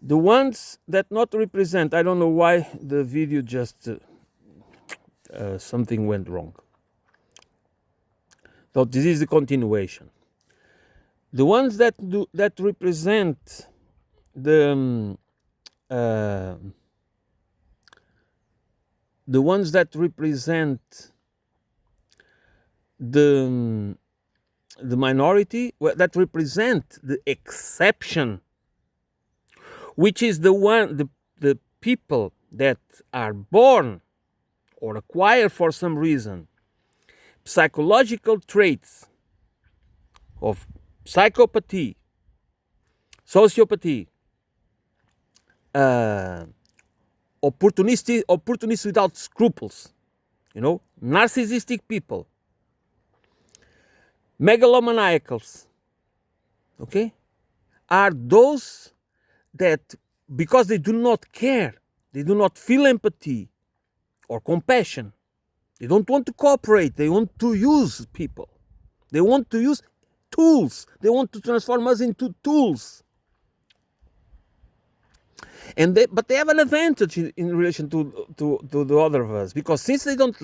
The ones that not represent, I don't know why the video just something went wrong. So this is the continuation. The ones that represent the the ones that represent the minority, that represent the exception, which is the people that are born or acquire for some reason psychological traits of psychopathy, sociopathy, opportunists without scruples, narcissistic people, megalomaniacals, okay, are those that, because they do not care, they do not feel empathy or compassion, they don't want to cooperate, they want to use people, they want to use tools, they want to transform us into tools. But they have an advantage in relation to the other of us, because since they don't,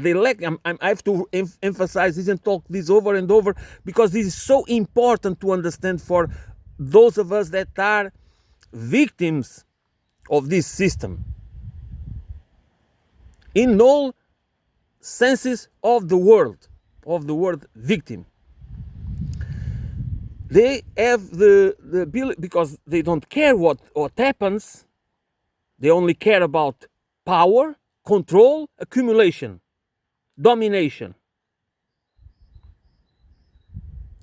they lack. I have to emphasize this and talk this over and over, because this is so important to understand for those of us that are victims of this system in all senses of the word victim. They have the ability, because they don't care what happens, they only care about power, control, accumulation, domination,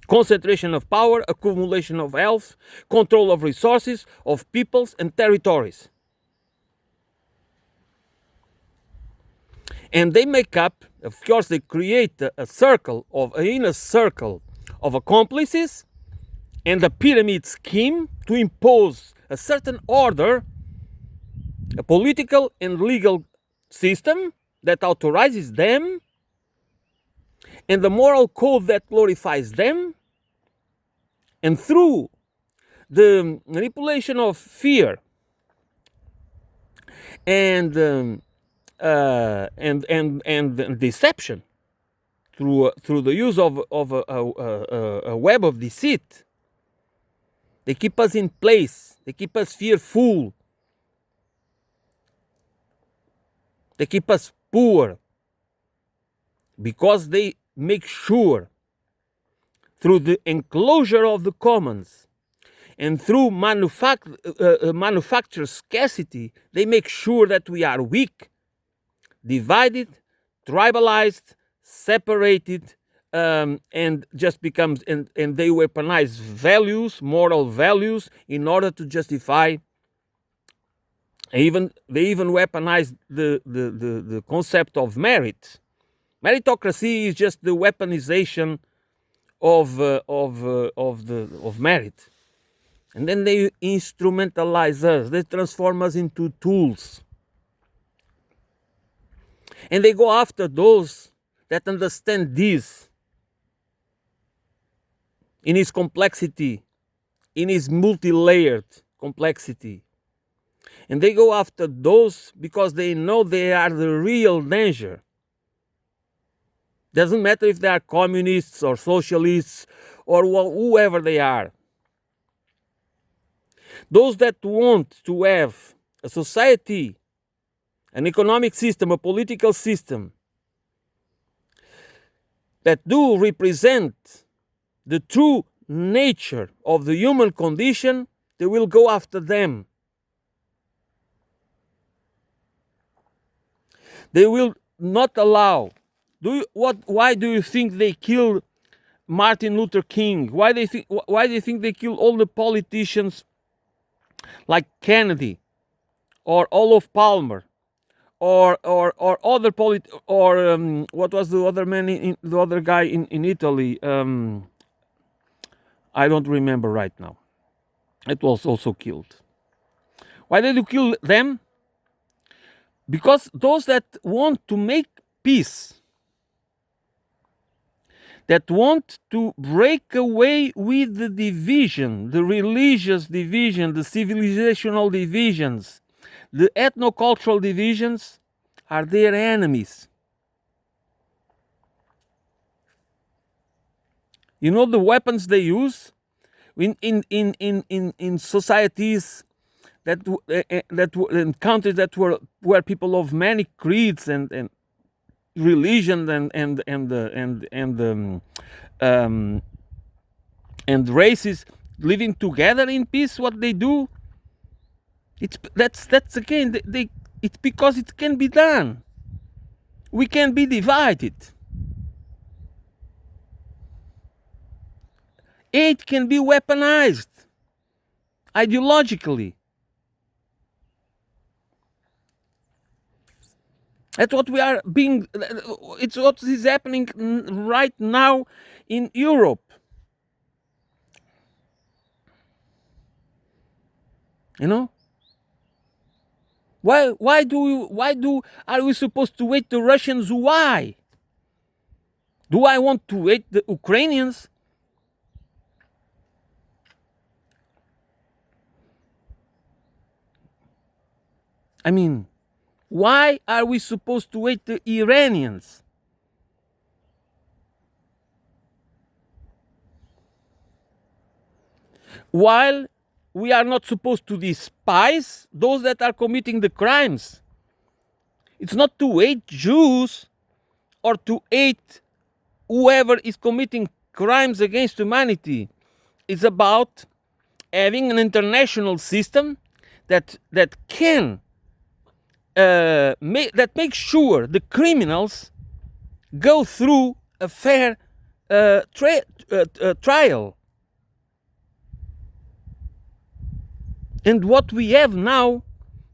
concentration of power, accumulation of wealth, control of resources, of peoples and territories. And they make up, of course, they create a inner circle of accomplices and a pyramid scheme to impose a certain order, a political and legal system that authorizes them, and the moral code that glorifies them. And through the manipulation of fear and deception, through the use of a web of deceit, they keep us in place. They keep us fearful. They keep us poor, because they make sure, through the enclosure of the commons and through manufacture scarcity, they make sure that we are weak, divided, tribalized, separated, and just becomes, and they weaponize values, moral values, in order to justify. They even weaponize the concept of merit. Meritocracy is just the weaponization of merit, and then they instrumentalize us. They transform us into tools, and they go after those that understand this in its complexity, in its multi-layered complexity. And they go after those because they know they are the real danger. Doesn't matter if they are communists or socialists or whoever they are. Those that want to have a society, an economic system, a political system that do represent the true nature of the human condition, they will go after them. They will not allow. Why do you think they killed Martin Luther King? Why do you think they killed all the politicians like Kennedy or Olof Palmer or other what was the other man the other guy in Italy? I don't remember right now. It was also killed. Why did you kill them? Because those that want to make peace, that want to break away with the division, the religious division, the civilizational divisions, the ethno-cultural divisions, are their enemies. You know the weapons they use in societies in countries that were people of many creeds and religion and races living together in peace. What they do, that's again it's because it can be done. We can be divided. Hate can be weaponized ideologically. That's what we are being. It's what is happening right now in Europe. You know. Why are we supposed to hate the Russians? Why? Do I want to hate the Ukrainians? I mean, why are we supposed to hate the Iranians? While we are not supposed to despise those that are committing the crimes. It's not to hate Jews or to hate whoever is committing crimes against humanity. It's about having an international system that can that makes sure the criminals go through a fair trial. And what we have now,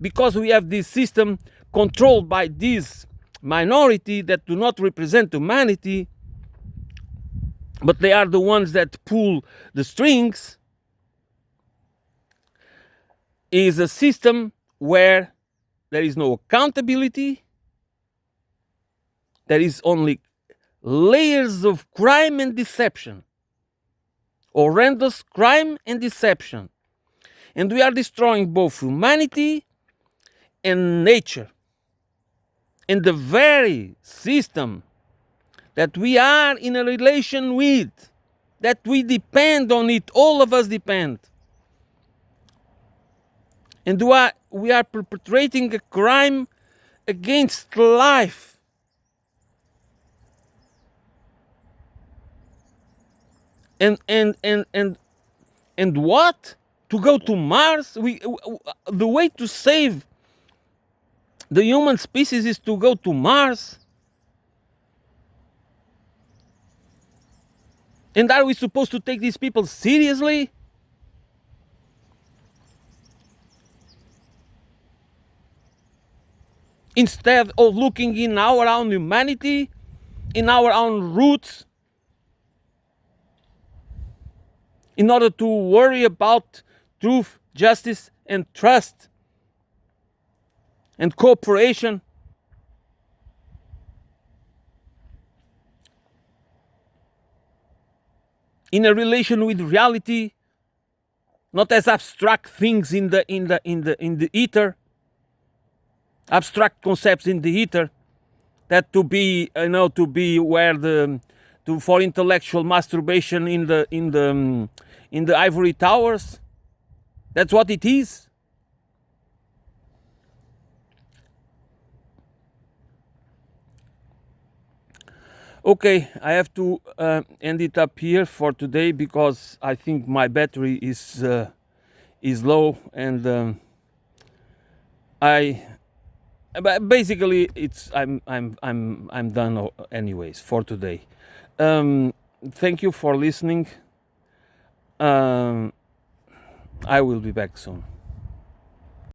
because we have this system controlled by this minority that do not represent humanity, but they are the ones that pull the strings, is a system where there is no accountability, there is only layers of crime and deception, horrendous crime and deception. And we are destroying both humanity and nature. And the very system that we are in a relation with, that we depend on it, all of us depend. And we are perpetrating a crime against life. And what? To go to Mars? The way to save the human species is to go to Mars. And are we supposed to take these people seriously? Instead of looking in our own humanity, in our own roots, in order to worry about truth, justice, and trust, and cooperation. In a relation with reality, not as abstract things in the ether, abstract concepts in the ether, that to be where for intellectual masturbation in the ivory towers. That's what it is. Okay, I have to end it up here for today because I think my battery is low, and basically I'm done anyways for today. Thank you for listening. I will be back soon.